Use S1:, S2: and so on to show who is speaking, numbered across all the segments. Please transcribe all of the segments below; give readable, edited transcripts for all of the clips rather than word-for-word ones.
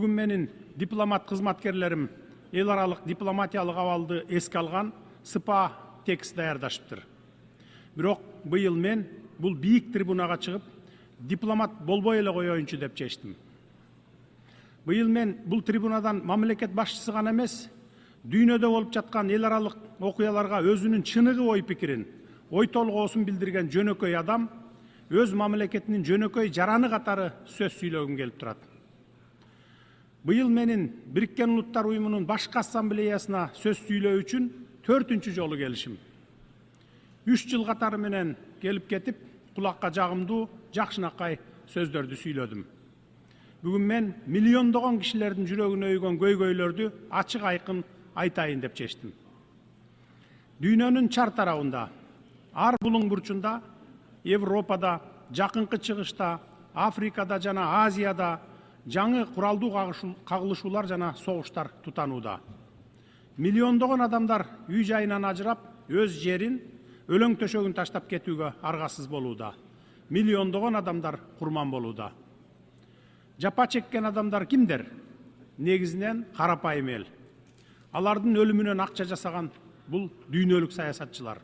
S1: Бүгін менин дипломат кызматкерлерим эл аралык дипломатиялык абалды эске алган СПА текст даярдашыптыр. Бирок быйыл мен бул бийик трибунага чыгып, дипломат болбой эле коеюнчу деп чечтим. Быйыл мен бул трибунадан мамлекет башчысы гана эмес, дүйнөдө болуп жаткан эл аралык окуяларга өзүнүн чыныгы ой пикирин, ой толгоосун билдирген жөнөкөй адам, өз мамлекетинин жөнөкөй жараны катары сөз сүйлөгүм келип турат. Быйыл менин Бириккен Улуттар Уюмунун башкы ассамблеясына сөз сүйлөө үчүн 4-чү жолу келишим. 3 жыл катары менен келип кетип, кулакка жагымдуу, жакшынакай сөздөрдү сүйлөдүм. Бүгүн мен миллиондогон кишилердин жүрөгүнө өйгөн көйгөйлөрдү ачык айкын айтайын деп чечтим. Дүйнөнүн чар тарабында, ар булуң бурчунда, Европада, Жакынкы Чыгышта, Африкада жана Азияда жаңы куралдуу кагылышуулар жана согуштар тутанууда. Миллиондогон адамдар үй жайынан ажырап, өз жерин, өлөң төшөгүн таштап кетүүгө аргасыз болууда. Миллиондогон адамдар курман болууда. Жапа чеккен адамдар кимдер? Негизинен карапайым эл. Алардын өлүмүнөн акча жасаган бул дүйнөлүк саясатчылар.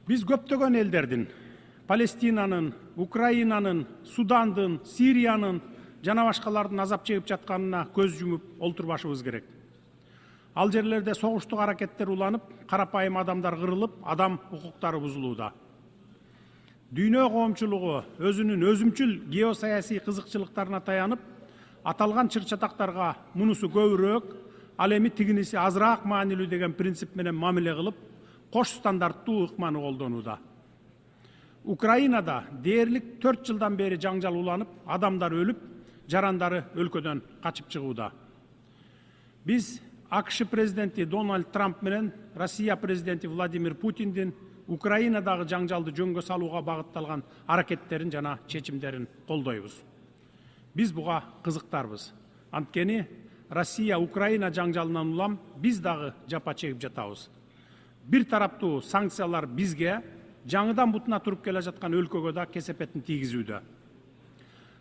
S1: Биз көптөгөн элдердин, Палестинанын, Украинанын, Судандын, Сириянын жана башкалардын азап чегип жатканына көз жумуп олтурбашыбыз керек. Ал жерлерде согуштук аракеттер уланып, карапайым адамдар кырылып, адам укуктары бузулууда. Дүйнө коомчулугу өзүнүн өзүмчүл геосаясий кызыкчылыктарына таянып, аталган чыр-чатактарга мунусу көбүрөөк, ал эми тигиниси азыраак маанилүү деген принцип менен мамиле кылып, кош стандарттуу ыкманы колдонууда. Украинада дээрлик 4 жылдан бери жаңжал уланып, адамдар өлүп, жарандары өлкөдөн качып чыгууда. Биз АКШ президенти Дональд Трамп менен Россия президенти Владимир Путиндин Украинадагы жаңжалды жөнгө салууга багытталган аракеттерин жана чечимдерин колдойбуз. Биз буга кызыктарбыз. Анткени Россия Украина жаңжалынан улам биз дагы жапа чегип жатабыз. Бир тараптуу санкциялар бизге, жаңыдан бутуна туруп келе жаткан өлкөгө да кесепетин тийгизүүдө.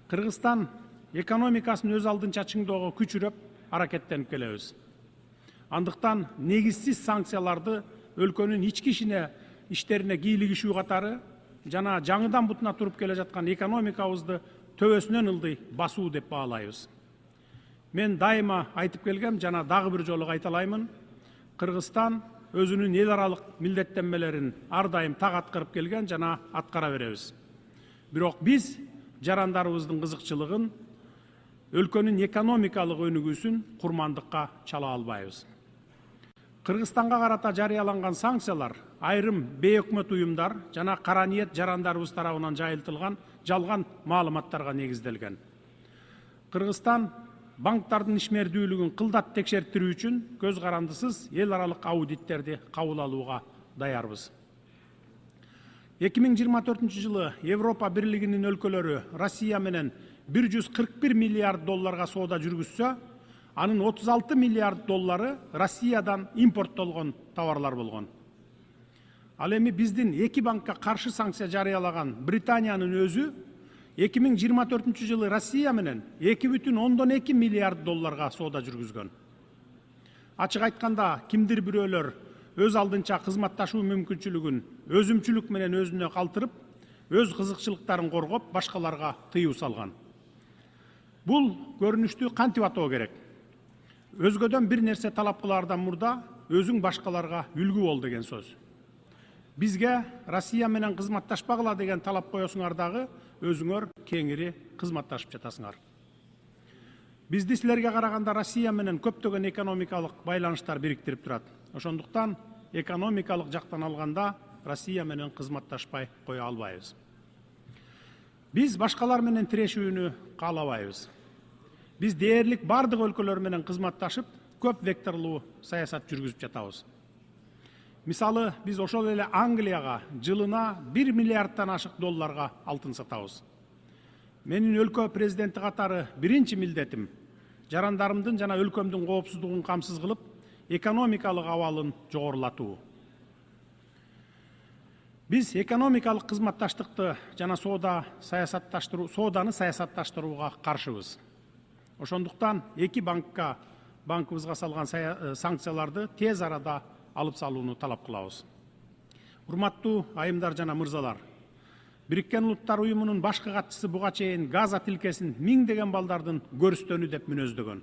S1: Кыргызстан экономикасын өз алдынча чыңдоого күчүрөп аракеттенип келебиз. Андыктан негизсиз санкцияларды өлкөнүн ички иштерине кийлигишүү катары жана жаңыдан бутуна туруп келе жаткан экономикабызды төбөсүнөн ылдый басуу деп баалайбыз. Мен дайыма айтып келгем жана дагы бир жолу кайталаймын. Кыргызстан өзүнүн эл аралык милдеттенмелерин ар дайым так аткарып келген жана аткара беребиз. Бирок биз жарандарыбыздын кызыкчылыгын, өлкөнүн экономикалык өнүгүүсүн курмандыкка чала албайбыз. Кыргызстанга карата жарыяланган санкциялар айрым бейөкмөт уюмдар жана кара ниет жарандарыбыз тарабынан жайылтылган жалган маалыматтарга негизделген. Кыргызстан банктардын ишмердүүлүгүн кылдат текшертирүү үчүн көз карандысыз эл аралык аудиттерди кабыл алууга даярбыз. 2024 жылы Европа Бирлигинин өлкөлөрү Россия менен 141 миллиард долларга соода жүргүзсө, анын 36 миллиард доллары Россиядан импорттолгон товарлар болгон. Ал эми биздин эки банкка каршы санкция жарыялаган Британиянын өзү 2024 жылы Россия менен 2,2 миллиард долларга соода жүргүзгөн. Ачык айтканда, кимдир бирөөлөр өз алдынча кызматташуу мүмкүнчүлүгүн өзүмчүлүк менен өзүнө калтырып, өз кызыкчылыктарын коргоп, башкаларга тыюу салган. Бул көрүнүштү кантип атоо керек? Өзгөдөн бир нерсе талап кылаардан мурда өзүң башкаларга үлгү бол деген сөз. Бизге Россия менен кызматташпагыла деген талап коесуңар дагы өзүңөр кеңири кызматташып жатасыңар. Бизди силерге караганда Россия менен көптөгөн экономикалык байланыштар бириктирип турат. Ошондуктан экономикалык жактан алганда Россия менен кызматташпай кое албайбыз. Биз башкалар менен тирешүүнү каалабайбыз. Биз дээрлик бардык өлкөлөр менен кызматташып, көп векторлуу саясат жүргүзүп жатабыз. Мисалы, биз ошол эле Англияга жылына 1 миллиардтан ашык долларга алтын сатабыз. Менин өлкө президенти катары биринчи милдетим жарандарымдын жана өлкөмдүн коопсуздугун камсыз кылып, экономикалык абалын жогорулатуу. Биз экономикалык кызматташтыкты жана сооданы саясатташтырууга каршыбыз. Ошондуктан эки банкыбызга салган санкцияларды тез арада алып салууну талап кылабыз. Урматтуу айымдар жана мырзалар, Бириккен Улуттар Уюмунун башкы катчысы буга чейин Газа тилкесин миңдеген балдардын көрүстөнү деп мүнөздөгөн.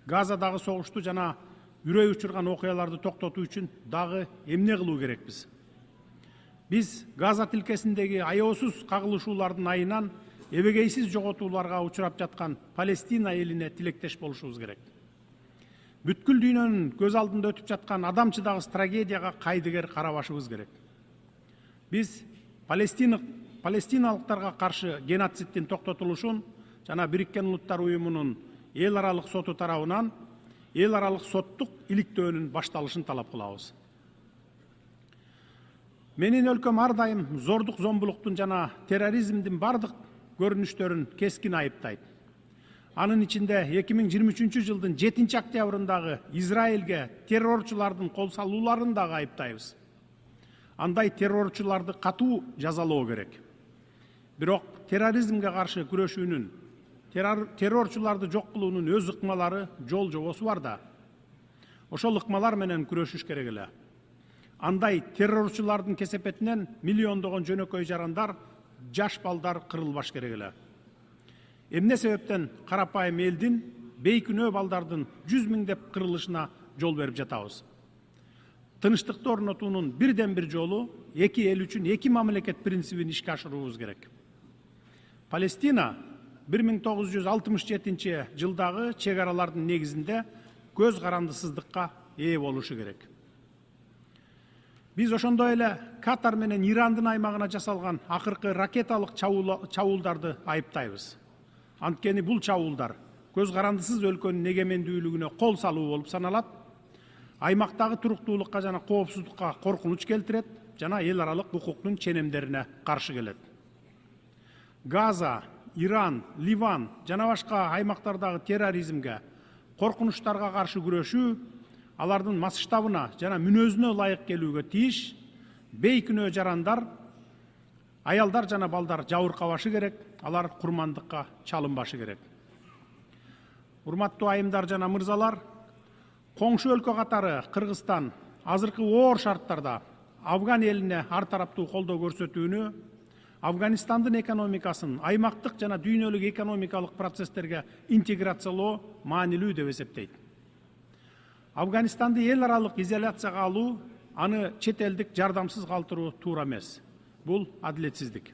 S1: Газадагы согушту жана үрөй учурган окуяларды токтотуу үчүн дагы эмне кылуу керекпиз? Биз Газа тилкесиндеги аяосуз кагылышуулардын айынан эбегейсиз жоготууларга учурап жаткан Палестина элине тилектеш болушубуз керек. Бүткүл дүйнөнүн көз алдында өтүп жаткан адамчыдагыс трагедияга кайдыгер карабашыбыз керек. Биз палестиналыктарга каршы геноциддин токтотулушун жана Бириккен Улуттар Уюмунун эл аралык соту тарабынан эл аралык соттук иликтөөнүн башталышын талап кылабыз. Менин өлкөм ар дайым зордук зомбулуктун жана терроризмдин бардык көрүнүштөрүн кескин айыптайт. Анын ичинде 2023 жылдын 7 октябрындагы Израилге террорчулардын кол салууларын дагы айыптайбыз. Андай террорчуларды катуу жазалоо керек. Бирок терроризмге каршы күрөшүүнүн, террорчуларды жок кылуунун өз ыкмалары, жол жобосу бар да. Ошол ыкмалар менен күрөшүш керек эле. Андай террорчулардын кесепетинен миллиондогон жөнөкөй жарандар, жаш балдар кырылбаш керек эле. Эмне себептен карапайым элдин, бейкүнөө балдардын 100 миңдеп кырылышына жол берип жатабыз? Тынычтыкты орнотуунун бирден бир жолу эки эл үчүн эки мамлекет принцибин ишке ашыруубуз керек. Палестина 1967 жылдагы чек аралардын негизинде көз карандысыздыкка ээ болушу керек. Биз ошондой эле Катар менен Ирандын аймагына жасалган акыркы ракеталык чабуулдарды айыптайбыз. Анткени бул чабуулдар көз карандысыз өлкөнүн эгемендүүлүгүнө кол салуу болуп саналат, аймактагы туруктуулукка жана коопсуздукка коркунуч келтирет жана эл аралык укуктун ченемдерине каршы келет. Газа, Иран, Ливан жана башка аймактардагы терроризмге, коркунучтарга каршы күрөшүү алардын масштабына жана мүнөзүнө ылайык келүүгө тийиш. Бейкүнөө жарандар, аялдар жана балдар жабыркабашы керек, алар курмандыкка чалынбашы керек. Урматтуу айымдар жана мырзалар, коңшу өлкө катары Кыргызстан азыркы оор шарттарда Афган элине ар тараптуу колдоо көрсөтүүнү, Афганистандын экономикасын аймактык жана дүйнөлүк экономикалык процесстерге интеграциялоо маанилүү деп эсептейт. Афганистанды эл аралык изоляцияга алуу, аны чет элдик жардамсыз калтыруу туура эмес. Бул адилетсиздик.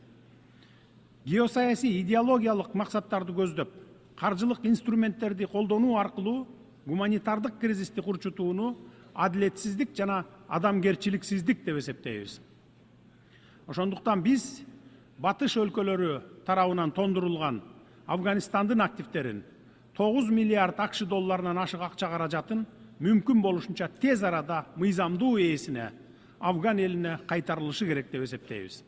S1: Геосаясий идеологиялык максаттарды көздөп, каржылык инструменттерди колдонуу аркылуу гуманитардык кризисти курчутууну адилетсиздик жана адамгерчиликсиздик деп эсептейбиз. Ошондуктан биз батыш өлкөлөрү тарабынан тондурулган Афганистандын активтерин 9 миллиард акш долларынан ашык акча каражатын мүмкүн болушунча тез арада мыйзамдуу ээсине, Афган элине кайтарылышы керек деп эсептейбиз.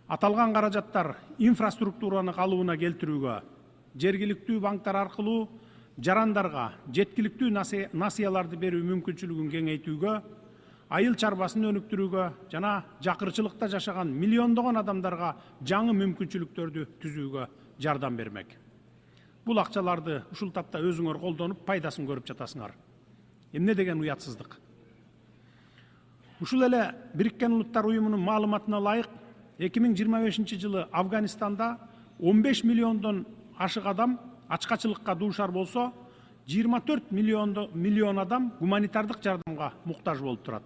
S1: Аталган каражаттар инфраструктураны калыбына келтирүүгө, жергиликтүү банктар аркылуу жарандарга жеткиликтүү насыяларды берүү мүмкүнчүлүгүн кеңейтүүгө, айыл чарбасын өнүктүрүүгө жана жакырчылыкта жашаган миллиондогон адамдарга жаңы мүмкүнчүлүктөрдү түзүүгө жардам бермек. Бул акчаларды ушул тапта өзүңөр колдонуп, пайдасын көрүп жатасыңар. Эмне деген уятсыздык. Ушул эле Бириккен Улуттар Уюмунун маалыматына ылайык, 2025 жылы Афганистанда 15 миллиондон ашык адам ачкачылыкка дуушар болсо, 24 миллион адам гуманитардык жардамга муктаж болуп турат.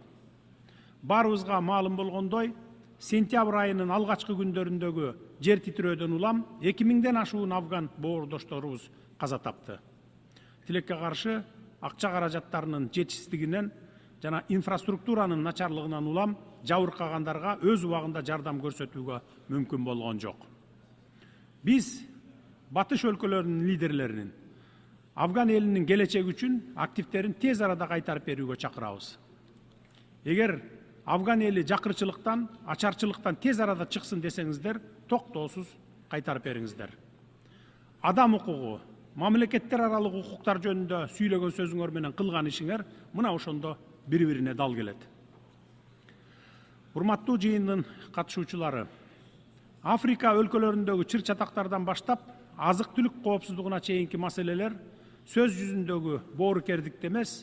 S1: Баарыбызга маалым болгондой, сентябрь айынын алгачкы күндөрүндөгү жер титирөөдөн улам 2000ден ашуун афган боордошторубуз каза тапты. Тилекке каршы акча каражаттарынын жетишсиздигинен жана инфраструктуранын начарлыгынан улам жабыркагандарга өз убагында жардам көрсөтүүгө мүмкүн болгон жок. Биз батыш өлкөлөрүнүн лидерлеринин Афган элинин келечеги үчүн активтерин тез арада кайтарып берүүгө чакырабыз. Эгер Афган эли жакырчылыктан, ачарчылыктан тез арада чыксын десеңиздер, токтоосуз кайтарып бериңиздер. Адам укугу, мамлекеттер аралык укуктар жөнүндө сүйлөгөн сөзүңөр менен кылган ишиңер мына ошондо бири-бирине дал келет. Урматтуу жыйындын катышуучулары, Африка өлкөлөрүндөгү чыр-чатактардан баштап азык түлүк коопсуздугуна чейинки маселелер сөз жүзүндөгү боорукердикти эмес,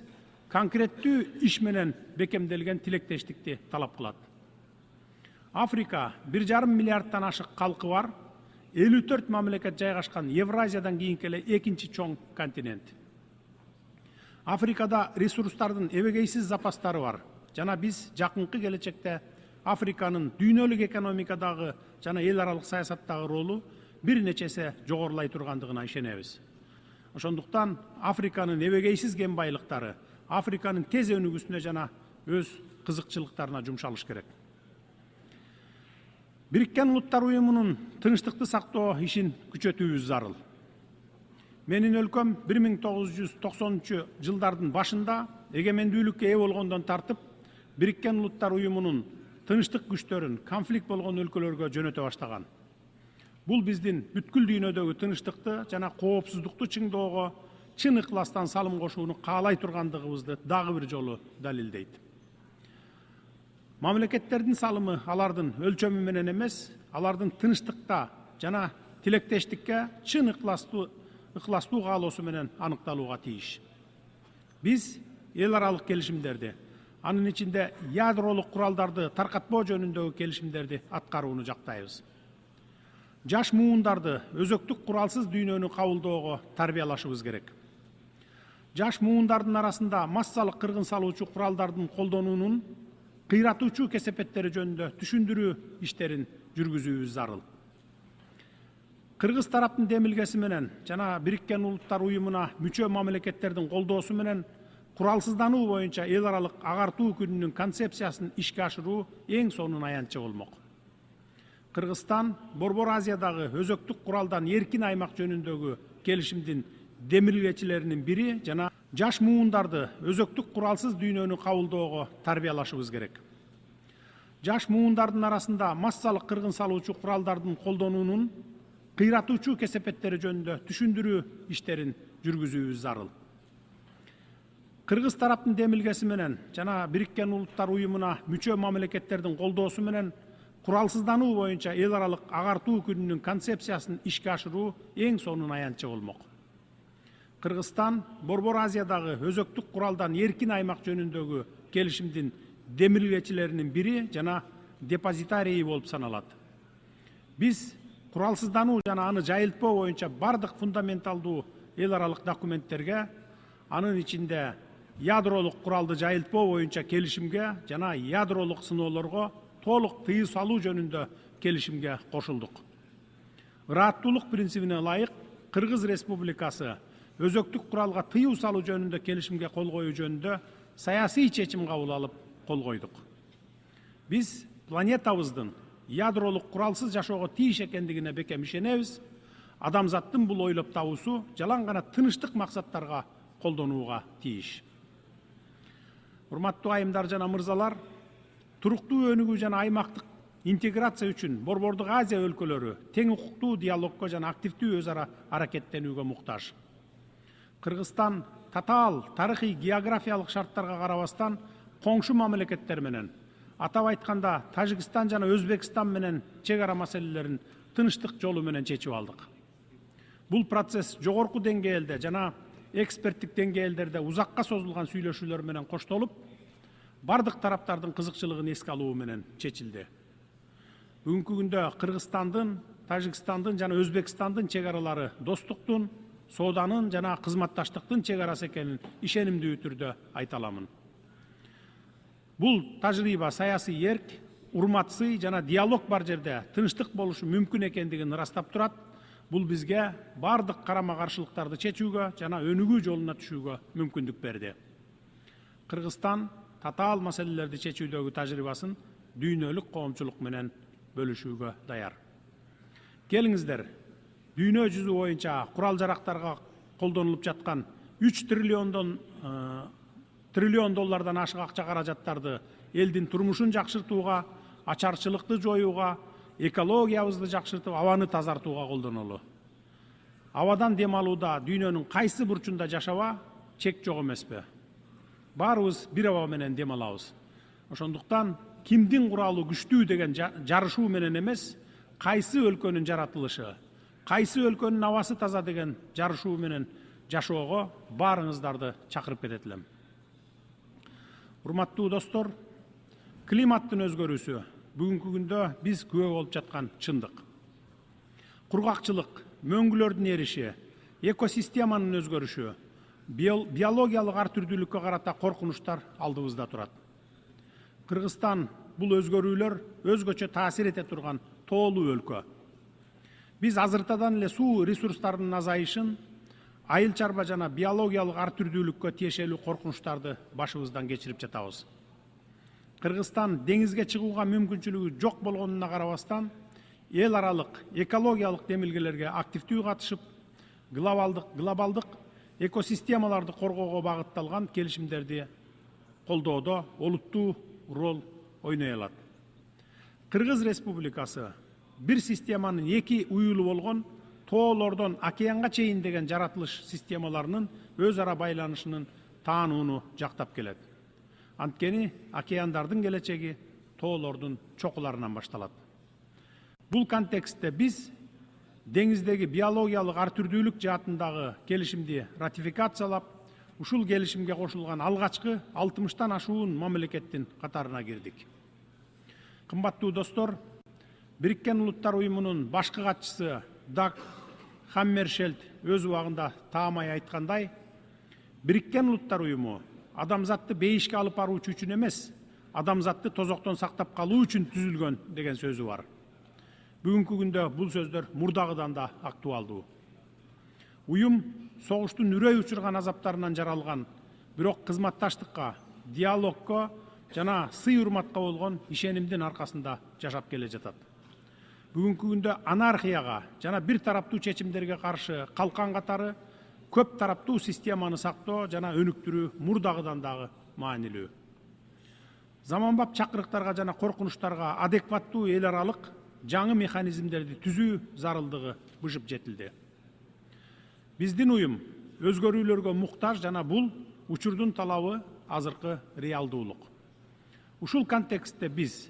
S1: конкреттүү иш менен бекемделген тилектештикти талап кылат. Африка 1,5 миллиарддан ашык калкы бар, 54 мамлекет жайгашкан Евразиядан кийинки эле экинчи чоң континент. Африкада ресурстардын эбегейсиз запастары бар. Жана биз жакынкы келечекте Африканын дүйнөлүк экономикадагы жана эл аралык саясаттагы ролу бир нечесе жогорулай тургандыгына ишенебиз. Ошондуктан Африканын эбегейсиз кен байлыктары Африканын тез өнүгүүсүнө жана өз кызыкчылыктарына жумшалыш керек. Бириккен Улуттар Уюмунун тынчтыкты сактоо ишин күчөтүүбүз зарыл. Менин өлкөм 1990 жылдардын башында эгемендүүлүккө ээ болгондон тартып, Бириккен Улуттар Уюмунун тынчтык күчтөрүн конфликт болгон өлкөлөргө жөнөтө баштаган. Бул биздин бүткүл дүйнөдөгү тынчтыкты жана коопсуздукту чыңдоого чын ыкластан салым кошууну каалай тургандыгыбызды дагы бир жолу далилдейт. Мамлекеттердин салымы алардын өлчөмү менен эмес, алардын тынчтыкта жана тилектештикке чын ыкластуу каалоосу менен аныкталууга тийиш. Биз эл аралык келишимдерди, анын ичинде ядролук куралдарды таркатпоо жөнүндөгү келишимдерди аткарууну жактайбыз. Жаш муундарды өзөктүк куралсыз дүйнөнү кабылдоого тарбиялашыбыз керек. Жаш муундардын арасында массалык кыргын салуучу куралдардын колдонуунун кыйратуучу кесепеттери жөнүндө түшүндүрүү иштерин жүргүзүүбүз зарыл. Кыргыз тараптын демилгеси менен жана Бириккен Улуттар Уюмуна мүчө мамлекеттердин колдоосу менен куралсыздануу боюнча эл аралык агартуу күнүнүн концепциясын ишке ашыруу эң сонун аянтчы болмок. Кыргызстан Борбор Азиядагы өзөктүк куралдан эркин аймак жөнүндөгү келишимдин демилгечилеринин бири жана жаш муундарды өзөктүк куралсыз дүйнөнү кабылдоого тарбиялашыбыз керек. Жаш муундардын арасында массалык кыргын салуучу куралдардын колдонуунун кыйратуучу кесепеттери жөнүндө түшүндүрүү иштерин жүргүзүүбүз зарыл. Кыргыз тараптын демилгеси менен жана Бириккен Улуттар Уюмуна мүчө мамлекеттердин колдоосу менен куралсыздануу боюнча эл аралык агартуу күнүнүн концепциясын ишке ашыруу эң сонун аянтчы болмок. Кыргызстан Борбор Азиядагы өзөктүк куралдан эркин аймак жөнүндөгү келишимдин демилгечилеринин бири жана депозитарийи болуп саналат. Биз куралсыздануу жана аны жайылтпоо боюнча бардык фундаменталдуу эл аралык документтерге, анын ичинде ядролук куралды жайылтпоо боюнча келишимге жана ядролук сыноолорго толук тыюу салуу жөнүндө келишимге кошулдук. Ырааттуулук принцибине ылайык Кыргыз Республикасы өзөктүк куралга тыюу салуу жөнүндө келишимге кол коюу жөнүндө саясий чечим кабыл алып кол койдук. Биз планетабыздын ядролук куралсыз жашоого тийиш экендигине бекем ишенебиз. Адамзаттын бул ойлоп табуусу жалаң гана тынычтык максаттарга колдонууга тийиш. Урматтуу айымдар жана мырзалар, туруктуу өнүгүү жана аймактык интеграция үчүн Борбордук Азия өлкөлөрү тең укуктуу диалогко жана активдүү өз ара аракеттенүүгө муктаж. Кыргызстан татаал тарыхый географиялык шарттарга карабастан коңшу мамлекеттер менен, атап айтканда Тажикстан жана Өзбекстан менен чек ара маселелерин тынычтык жолу менен чечип алдык. Бул процесс жогорку деңгээлде жана эксперттик деңгээлдерде узакка созулган сүйлөшүүлөр менен коштолуп, бардык тараптардын кызыкчылыгын эске алуу менен чечилди. Бүгүнкү күндө Кыргызстандын, Тажикстандын жана Өзбекстандын чек аралары достуктун, сооданын жана кызматташтыктын чек арасы экенин ишенимдүү түрдө айта аламын. Бул тажрыйба саясий эрк, урматсый жана диалог бар жерде тынчтык болушу мүмкүн экендигин ырастап турат. Бул бизге бардык карама каршылыктарды чечүүгө жана өнүгүү жолуна түшүүгө мүмкүндүк берди. Кыргызстан татаал маселелерди чечүүдөгү тажрыйбасын дүйнөлүк коомчулук менен бөлүшүүгө даяр. Келиңиздер, дүйнө жүзү боюнча курал жарактарга колдонулуп жаткан 3 триллион доллардан ашык акча каражаттарды элдин турмушун жакшыртууга, ачарчылыкты жоюуга, экологиябызды жакшыртып, абаны тазартууга колдонолу. Абадан дем алууда дүйнөнүн кайсы бурчунда жашаба, чек жок эмеспи? Баарыбыз бир аба менен дем алабыз. Ошондуктан кимдин куралы күчтүү деген жарышуу менен эмес, кайсы өлкөнүн жаратылышы, кайсы өлкөнүн абасы таза деген жарышуу менен жашоого баарыңыздарды чакырып кетет элем. Урматтуу достор, климаттын өзгөрүүсү бүгүнкү күндө биз күбө болуп жаткан чындык. Кургакчылык, мөңгүлөрдүн эриши, экосистеманын өзгөрүшү, биологиялык ар түрдүүлүккө карата коркунучтар алдыбызда турат. Кыргызстан бул өзгөрүүлөр өзгөчө таасир эте турган тоолуу өлкө. Биз азыртадан эле суу ресурстарынын азайышын, айыл чарба жана биологиялык ар түрдүүлүккө тиешелүү коркунучтарды башыбыздан кечирип жатабыз. Кыргызстан деңизге чыгууга мүмкүнчүлүгү жок болгонуна карабастан, эл аралык экологиялык демилгелерге активдүү катышып, глобалдык экосистемаларды коргоого багытталган келишимдерди колдоодо олуттуу роль ойной алат. Кыргыз Республикасы бир системанын эки уюлу болгон тоолордон океанга чейин деген жаратылыш системаларынын өз ара байланышынын таанууну жактап келет. Анткени океандардын келечеги тоолордун чокуларынан башталат. Бул контекстте биз деңиздеги биологиялык ар түрдүүлүк жаатындагы келишимди ратификациялап, ушул келишимге кошулган алгачкы 60-тан ашуун мамлекеттин катарына кирдик. Кымбаттуу достор, Бириккен Улуттар уюмунун башкы катчысы Даг Хаммершельд өз убагында таамай айткандай, Бириккен Улуттар уюму адамзатты бейишке алып баруучу үчүн эмес, адамзатты тозоктон сактап калуу үчүн түзүлгөн деген сөзү бар. Бүгүнкү күндө бул сөздөр мурдагыдан да актуалдуу. Уюм согуштун үрөй учурган азаптарынан жаралган, бирок кызматташтыкка, диалогко жана сый-урматка болгон ишенимдин аркасында жашап келе жатат. Бүгүнкү күндө анархияга жана бир тараптуу чечимдерге каршы калкан катары көп тараптуу системаны сактоо жана өнүктүрүү мурдагыдан дагы маанилүү. Заманбап чакырыктарга жана коркунучтарга адекваттуу эл аралык жаңы механизмдерди түзүү зарылдыгы быжып жетилди. Биздин уюм өзгөрүүлөргө муктаж жана бул учурдун талабы азыркы реалдуулук. Ушул контекстте биз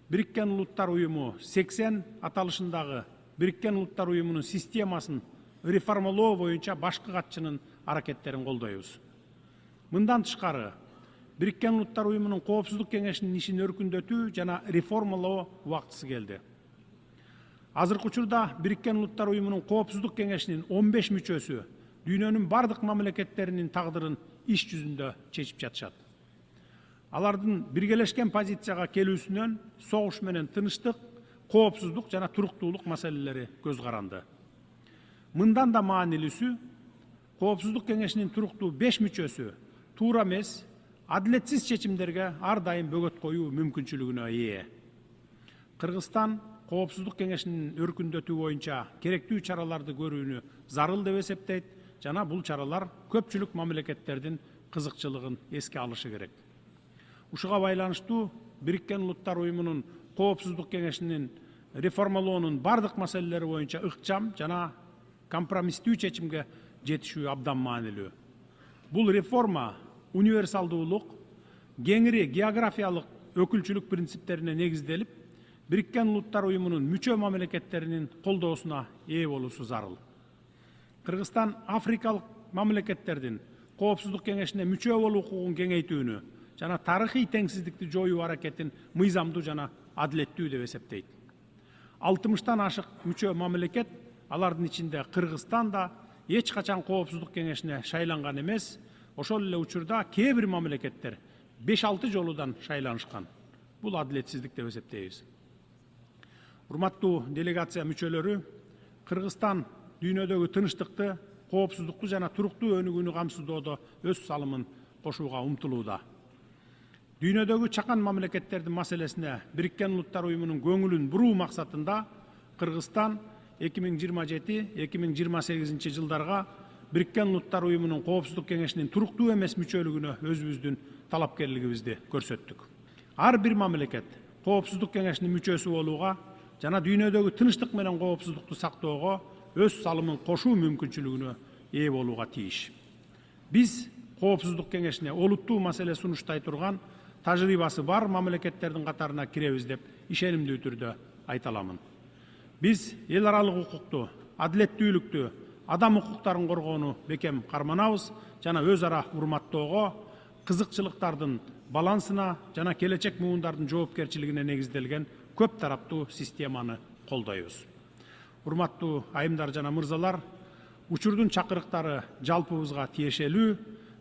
S1: Бириккен Улуттар уюму 80 аталышындагы Бириккен Улуттар уюмунун системасын реформалоо боюнча башкы катчынын аракеттерин колдойбуз. Мындан тышкары, Бириккен Улуттар уюмунун Коопсуздук кеңешинин ишин өркүндөтүү жана реформалоо убактысы келди. Азыркы учурда Бириккен Улуттар уюмунун Коопсуздук кеңешинин 15 мүчөсү дүйнөнүн бардык мамлекеттеринин тагдырын иш жүзүндө чечип жатышат. Алардын биргелешкен позицияга келүүсүнөн согуш менен тынычтык, коопсуздук жана туруктуулук маселелери көз каранды. Мындан да маанилүүсү, Коопсуздук кеңешинин туруктуу 5 мүчөсү туура эмес, адилетсиз чечимдерге ар дайым бөгөт коюу мүмкүнчүлүгүнө ээ. Кыргызстан Коопсуздук кеңешинин өркүндөтүү боюнча керектүү чараларды көрүүнү зарыл деп эсептейт жана бул чаралар көпчүлүк мамлекеттердин кызыкчылыгын эске алышы керек. Ушуга байланыштуу Бириккен Улуттар уюмунун Коопсуздук кеңешинин реформалоонун бардык маселелери боюнча ыкчам жана компромисстүү чечимге жетишүү абдан маанилүү. Бул реформа универсалдуулук, кеңири географиялык өкүлчүлүк принциптерине негизделип, Бириккен Улуттар уюмунун мүчө мамлекеттеринин колдоосуна ээ болуусу зарыл. Кыргызстан Африкалык мамлекеттердин Коопсуздук кеңешине мүчө болуу укугун кеңейтүүнү жана тарыхый теңсиздикти жоюу аракетин мыйзамдуу жана адилеттүү деп эсептейт. 60-тан ашык мүчө мамлекет, алардын ичинде Кыргызстан да эч качан Коопсуздук кеңешине шайланган эмес, ошол эле учурда кээ бир мамлекеттер 5-6 жолудан шайланышкан. Бул адилетсиздик деп эсептейбиз. Урматтуу делегация мүчөлөрү, Кыргызстан дүйнөдөгү тынычтыкты, коопсуздукту жана туруктуу өнүгүүнү камсыздоодо өз салымын кошууга умтулууда. Дүйнөдөгү чакан мамлекеттердин маселесине Бириккен Улуттар уюмунун көңүлүн буруу максатында Кыргызстан 2027-2028 жылдарга Бириккен Улуттар уюмунун Коопсуздук кеңешинин туруктуу эмес мүчөлүгүнө өзүбүздүн талапкерлигибизди көрсөттүк. Ар бир мамлекет Коопсуздук кеңешинин мүчөсү болууга жана дүйнөдөгү тынчтык менен коопсуздукту сактоого өз салымын кошуу мүмкүнчүлүгүнө ээ болууга тийиш. Биз Коопсуздук кеңешине олуттуу маселе сунуштай турган тажрыйбасы бар мамлекеттердин катарына киребиз деп ишенимдүү түрдө айта аламын. Биз эл аралык укукту, адилеттүүлүктү, адам укуктарын коргоону бекем карманабыз жана өз ара урматтоого, кызыкчылыктардын балансына жана келечек муундардын жоопкерчилигине негизделген көп тараптуу системаны колдойбуз. Урматтуу айымдар жана мырзалар, учурдун чакырыктары жалпыбызга тиешелүү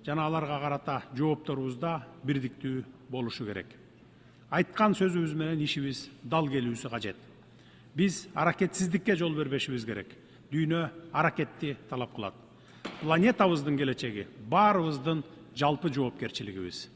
S1: жана аларга карата жоопторубуз да бирдиктүү болушу керек. Айткан сөзүбүз менен ишибиз дал келүүсү кажет. Биз аракетсиздикке жол бербешибиз керек. Дүйнө аракетти талап кылат. Планетабыздын келечеги баарыбыздын жалпы жоопкерчилигибиз.